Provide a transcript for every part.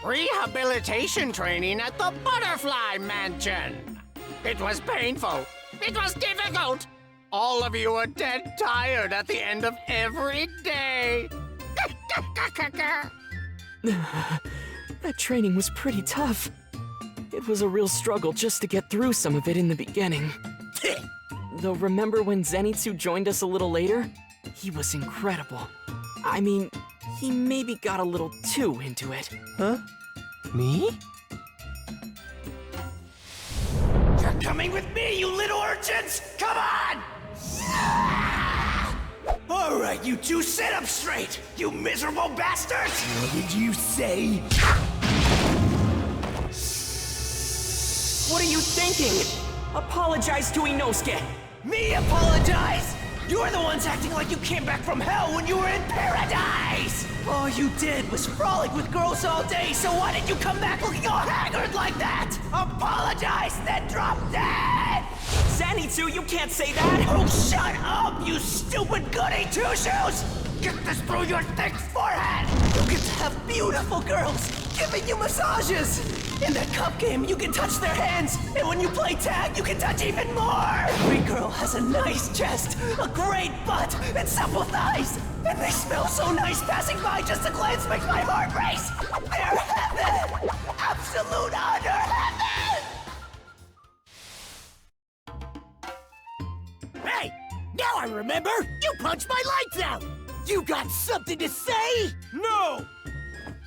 Rehabilitation training at the Butterfly Mansion. It was painful. It was difficult. All of you are dead tired at the end of every day. That training was pretty tough. It was a real struggle just to get through some of it in the beginning. Though remember when Zenitsu joined us a little later? He was incredible. I mean, he maybe got a little too into it. Huh? Me? You're coming with me, you little urchins! Come on! All right, you two, sit up straight, you miserable bastards! What did you say? What are you thinking? Apologize to Inosuke! Me apologize? You're the ones acting like you came back from hell when you were in paradise! All you did was frolic with girls all day, so why did you come back looking all haggard like that? Apologize, then drop dead! Zenitsu, you can't say that! Oh, shut up, you stupid goody two-shoes! Get this through your thick forehead! You get to have beautiful girls giving you massages! In that cup game, you can touch their hands, and when you play tag, you can touch even more! Every girl has a nice chest, a great butt, and supple thighs! And they smell so nice passing by, just a glance makes my heart race! They're heaven! Absolute under heaven! Hey! Now I remember! You punched my lights out! You got something to say? No!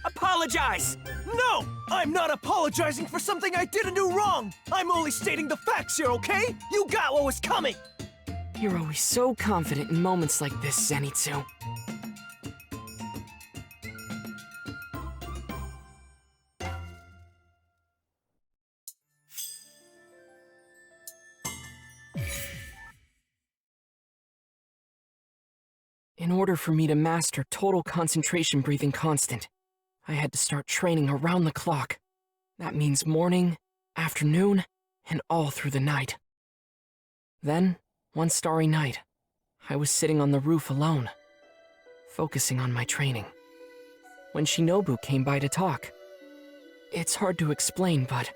Apologize! No! I'm not apologizing for something I didn't do wrong! I'm only stating the facts here, okay? You got what was coming! You're always so confident in moments like this, Zenitsu. In order for me to master total concentration breathing constant, I had to start training around the clock. That means morning, afternoon, and all through the night. Then, one starry night, I was sitting on the roof alone, focusing on my training, when Shinobu came by to talk. It's hard to explain, but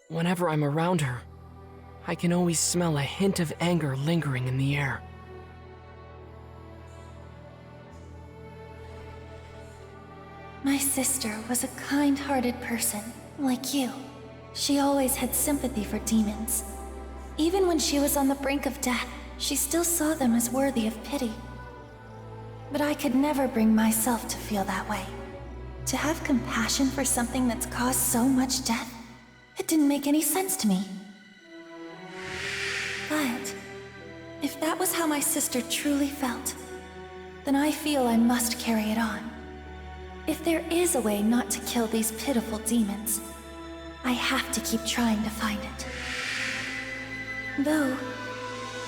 whenever I'm around her, I can always smell a hint of anger lingering in the air. My sister was a kind-hearted person, like you. She always had sympathy for demons. Even when she was on the brink of death, she still saw them as worthy of pity. But I could never bring myself to feel that way. To have compassion for something that's caused so much death, it didn't make any sense to me. But if that was how my sister truly felt, then I feel I must carry it on. If there is a way not to kill these pitiful demons, I have to keep trying to find it. Though,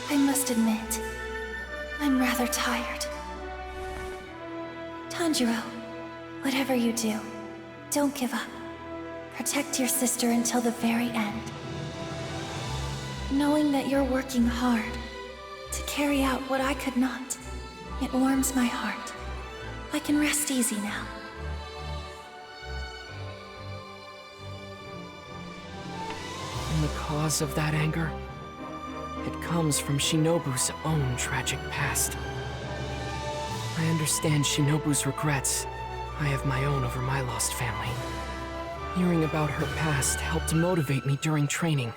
I must admit, I'm rather tired. Tanjiro, whatever you do, don't give up. Protect your sister until the very end. Knowing that you're working hard to carry out what I could not, it warms my heart. I can rest easy now. And the cause of that anger? It comes from Shinobu's own tragic past. I understand Shinobu's regrets. I have my own over my lost family. Hearing about her past helped motivate me during training.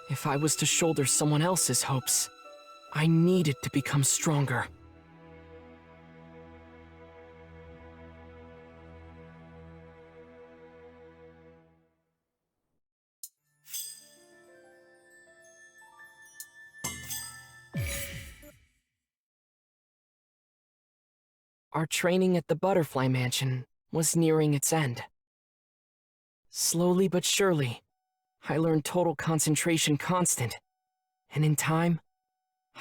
If I was to shoulder someone else's hopes, I needed to become stronger. Our training at the Butterfly Mansion was nearing its end. Slowly but surely, I learned total concentration constant, and in time,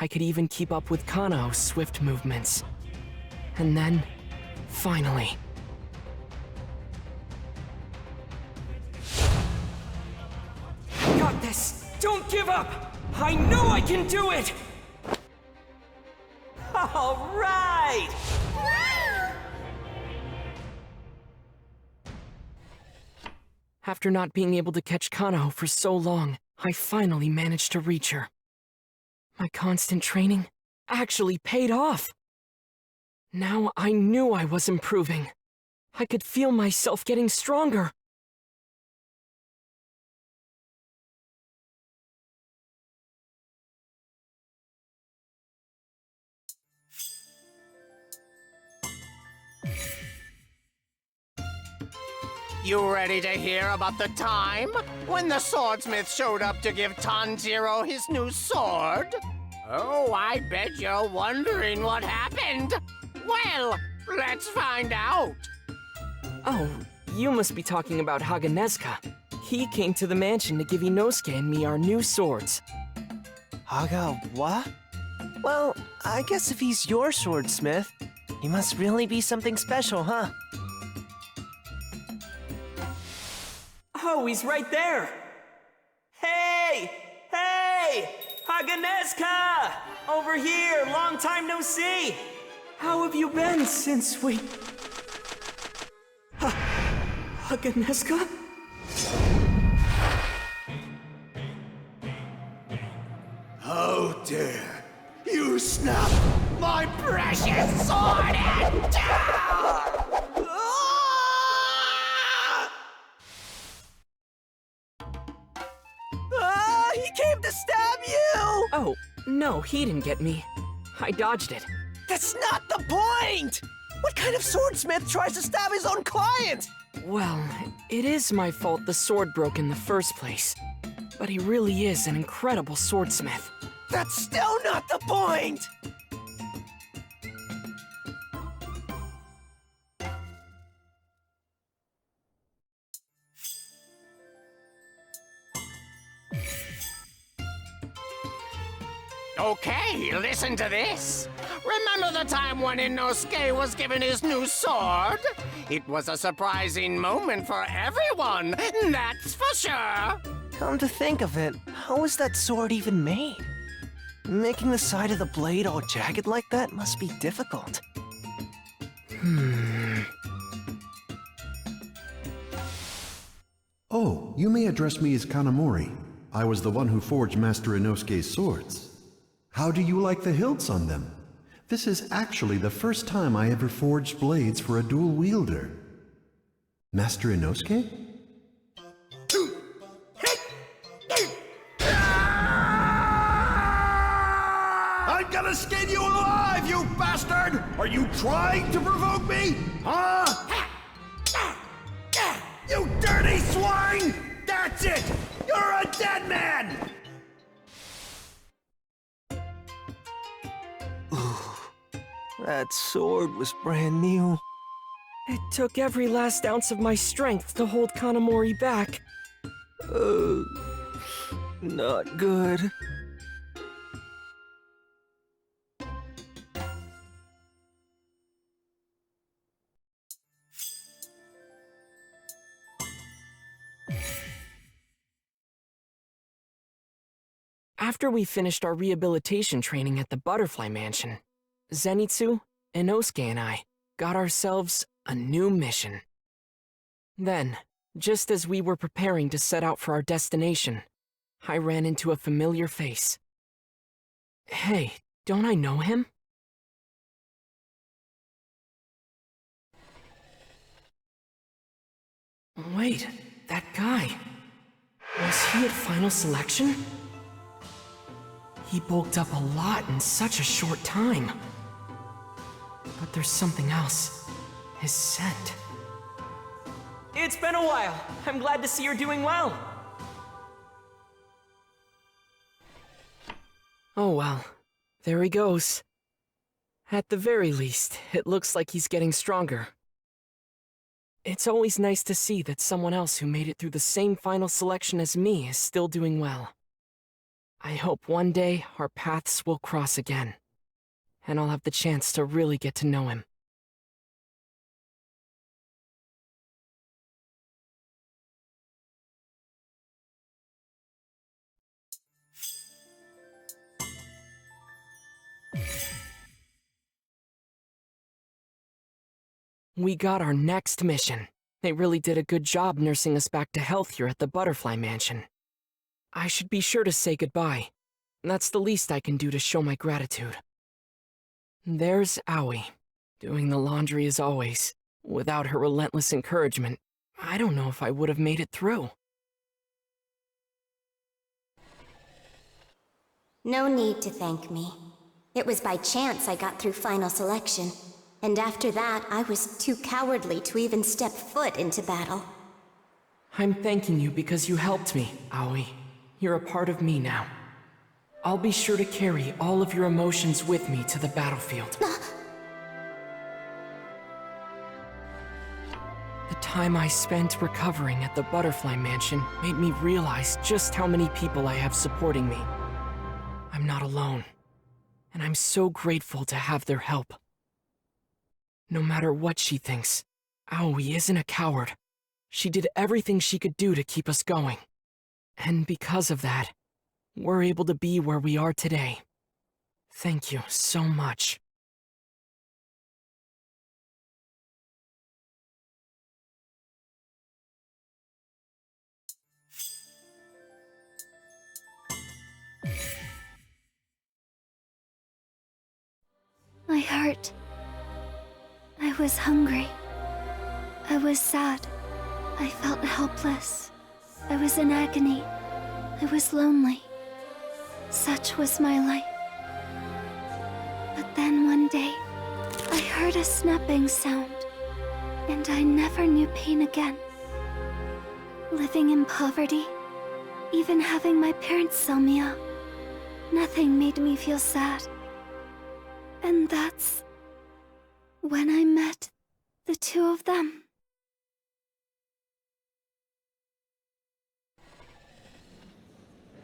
I could even keep up with Kanao's swift movements. And then, finally... Got this! Don't give up! I know I can do it! All right! After not being able to catch Kanao for so long, I finally managed to reach her. My constant training actually paid off. Now I knew I was improving. I could feel myself getting stronger. You ready to hear about the time when the swordsmith showed up to give Tanjiro his new sword? Oh, I bet you're wondering what happened. Well, let's find out. Oh, you must be talking about Haganezuka. He came to the mansion to give Inosuke and me our new swords. Haga, what? Well, I guess if he's your swordsmith, he must really be something special, huh? Oh, he's right there! Hey! Hey! Haganezuka! Over here! Long time no see! How have you been since we... Haganezuka? How dare you snap my precious sword in two! He came to stab you! Oh, no, he didn't get me. I dodged it. That's not the point! What kind of swordsmith tries to stab his own client? Well, it is my fault the sword broke in the first place. But he really is an incredible swordsmith. That's still not the point! Okay, listen to this. Remember the time when Inosuke was given his new sword? It was a surprising moment for everyone, that's for sure. Come to think of it, how was that sword even made? Making the side of the blade all jagged like that must be difficult. Oh, you may address me as Kanamori. I was the one who forged Master Inosuke's swords. How do you like the hilts on them? This is actually the first time I ever forged blades for a dual wielder. Master Inosuke? I'm gonna skin you alive, you bastard! Are you trying to provoke me? Huh? You dirty swine! That's it! You're a dead man! That sword was brand new. It took every last ounce of my strength to hold Kanamori back. Not good. After we finished our rehabilitation training at the Butterfly Mansion, Zenitsu, Inosuke, and I got ourselves a new mission. Then, just as we were preparing to set out for our destination, I ran into a familiar face. Hey, don't I know him? Wait, that guy. Was he at final selection? He bulked up a lot in such a short time. But there's something else. His scent. It's been a while. I'm glad to see you're doing well. Oh well. There he goes. At the very least, it looks like he's getting stronger. It's always nice to see that someone else who made it through the same final selection as me is still doing well. I hope one day our paths will cross again, and I'll have the chance to really get to know him. We got our next mission. They really did a good job nursing us back to health here at the Butterfly Mansion. I should be sure to say goodbye. That's the least I can do to show my gratitude. There's Aoi, doing the laundry as always. Without her relentless encouragement, I don't know if I would have made it through. No need to thank me. It was by chance I got through final selection, and after that, I was too cowardly to even step foot into battle. I'm thanking you because you helped me, Aoi. You're a part of me now. I'll be sure to carry all of your emotions with me to the battlefield. The time I spent recovering at the Butterfly Mansion made me realize just how many people I have supporting me. I'm not alone, and I'm so grateful to have their help. No matter what she thinks, Aoi isn't a coward. She did everything she could do to keep us going. And because of that, we're able to be where we are today. Thank you so much. My heart. I was hungry. I was sad. I felt helpless. I was in agony. I was lonely. Such was my life. But then one day, I heard a snapping sound, and I never knew pain again. Living in poverty, even having my parents sell me out, nothing made me feel sad. And that's when I met the two of them.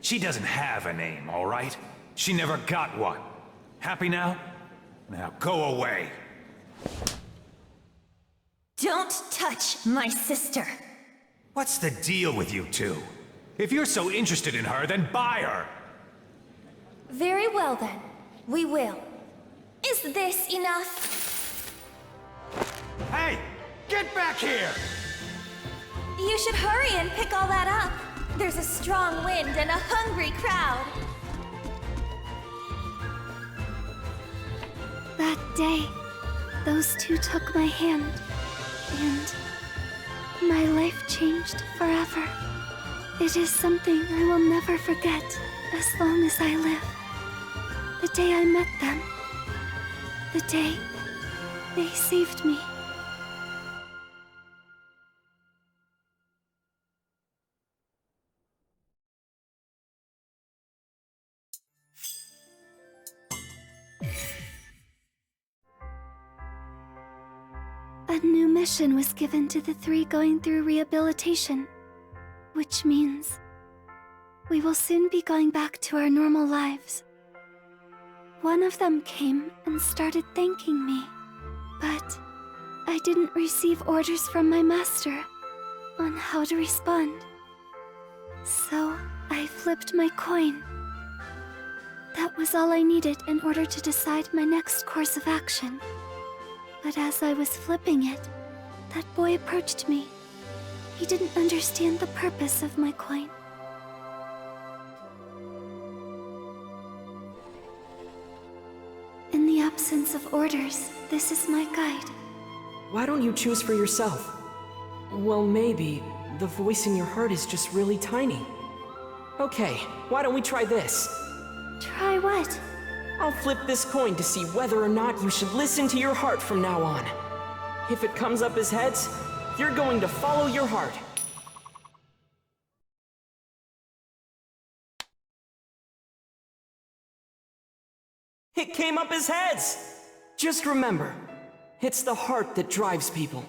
She doesn't have a name, all right? She never got one. Happy now? Now go away. Don't touch my sister. What's the deal with you two? If you're so interested in her, then buy her. Very well then, we will. Is this enough? Hey! Get back here! You should hurry and pick all that up. There's a strong wind and a hungry crowd. That day, those two took my hand, and my life changed forever. It is something I will never forget as long as I live. The day I met them. The day they saved me. A new mission was given to the three going through rehabilitation, which means we will soon be going back to our normal lives. One of them came and started thanking me, but I didn't receive orders from my master on how to respond. So I flipped my coin. That was all I needed in order to decide my next course of action. But as I was flipping it, that boy approached me. He didn't understand the purpose of my coin. In the absence of orders, this is my guide. Why don't you choose for yourself? Well, maybe the voice in your heart is just really tiny. Okay, why don't we try this? Try what? I'll flip this coin to see whether or not you should listen to your heart from now on. If it comes up as heads, you're going to follow your heart. It came up as heads! Just remember, it's the heart that drives people.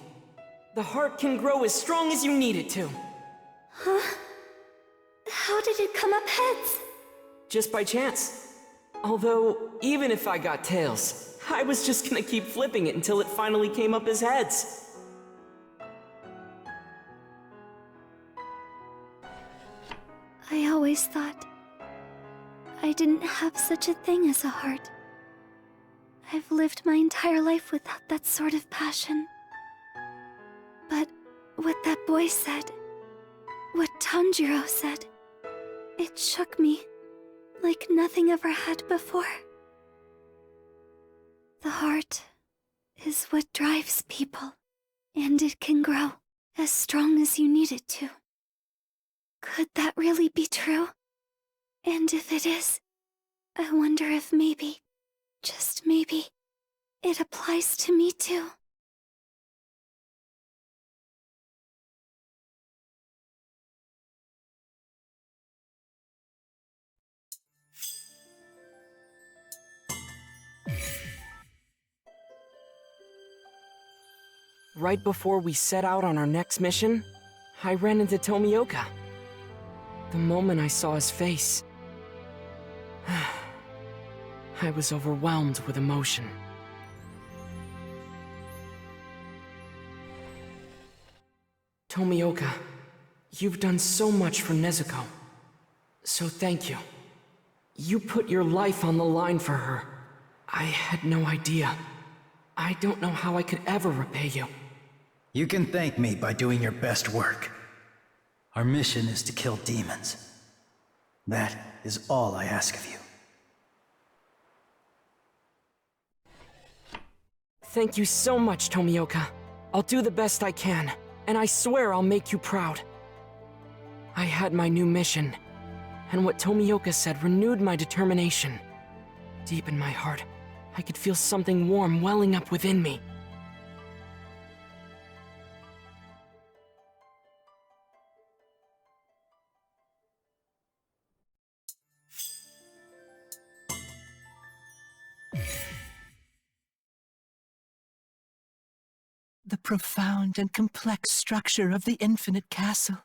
The heart can grow as strong as you need it to. Huh? How did it come up heads? Just by chance. Although, even if I got tails, I was just gonna keep flipping it until it finally came up as heads. I always thought I didn't have such a thing as a heart. I've lived my entire life without that sort of passion. But What that boy said, what Tanjiro said, it shook me like nothing ever had before. The heart is what drives people, and it can grow as strong as you need it to. Could that really be true? And if it is, I wonder if maybe, just maybe, it applies to me too. Right before we set out on our next mission, I ran into Tomioka. The moment I saw his face, I was overwhelmed with emotion. Tomioka, you've done so much for Nezuko. So thank you. You put your life on the line for her. I had no idea. I don't know how I could ever repay you. You can thank me by doing your best work. Our mission is to kill demons. That is all I ask of you. Thank you so much, Tomioka. I'll do the best I can, and I swear I'll make you proud. I had my new mission, and what Tomioka said renewed my determination. Deep in my heart, I could feel something warm welling up within me. The profound and complex structure of the infinite castle.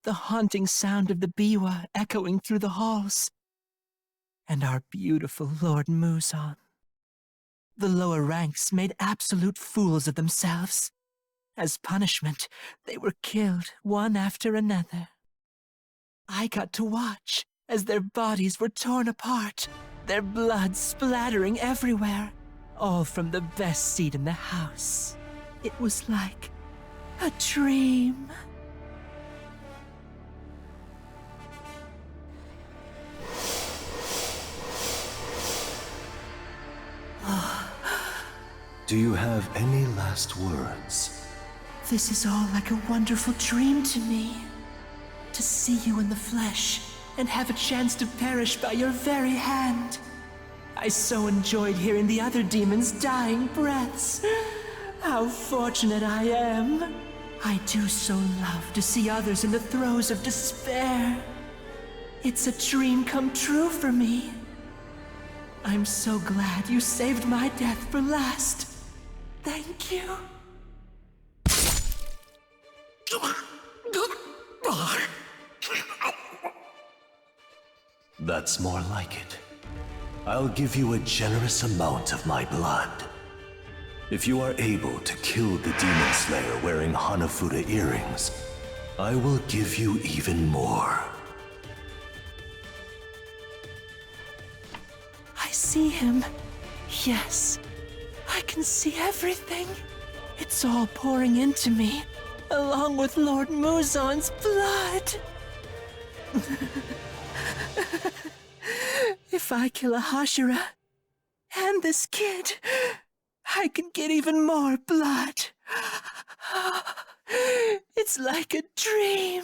The haunting sound of the biwa echoing through the halls. And our beautiful Lord Muzan. The lower ranks made absolute fools of themselves. As punishment, they were killed one after another. I got to watch as their bodies were torn apart, their blood splattering everywhere, all from the best seat in the house. It was like a dream. Do you have any last words? This is all like a wonderful dream to me. To see you in the flesh and have a chance to perish by your very hand. I so enjoyed hearing the other demons' dying breaths. How fortunate I am. I do so love to see others in the throes of despair. It's a dream come true for me. I'm so glad you saved my death for last. Thank you. That's more like it. I'll give you a generous amount of my blood. If you are able to kill the Demon Slayer wearing Hanafuda earrings, I will give you even more. I see him. Yes. I can see everything. It's all pouring into me, along with Lord Muzan's blood. If I kill a Hashira, and this kid, I can get even more blood. It's like a dream.